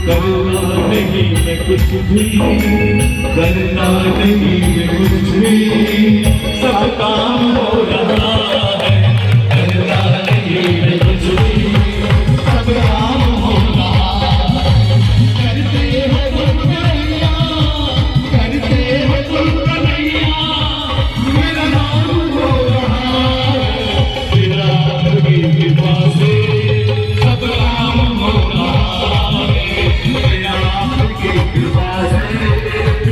करना नहीं मैं कुछ भी, करना नहीं मैं कुछ भी, सब काम हो रहा है। करना नहीं मैं कुछ भी, सब काम हो रहा है। करते हैं तुम कन्हैया, करते हैं तुम कन्हैया, मेरा नाम हो रहा है। तेरा की कृपा से सब काम हो रहा है। तेरा की कृपा से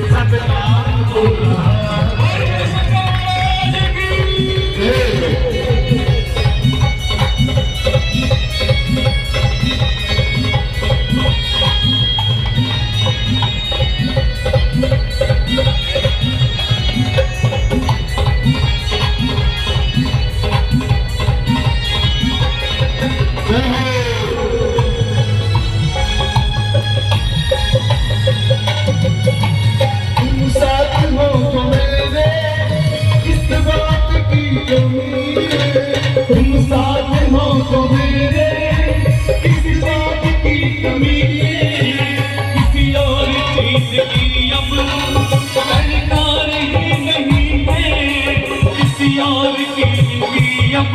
सब काम हो रहा है। तुम साथ हो तो मेरे किसी बात की कमी, किसी और चीज की अब दरकार ही नहीं है, किसी और की अब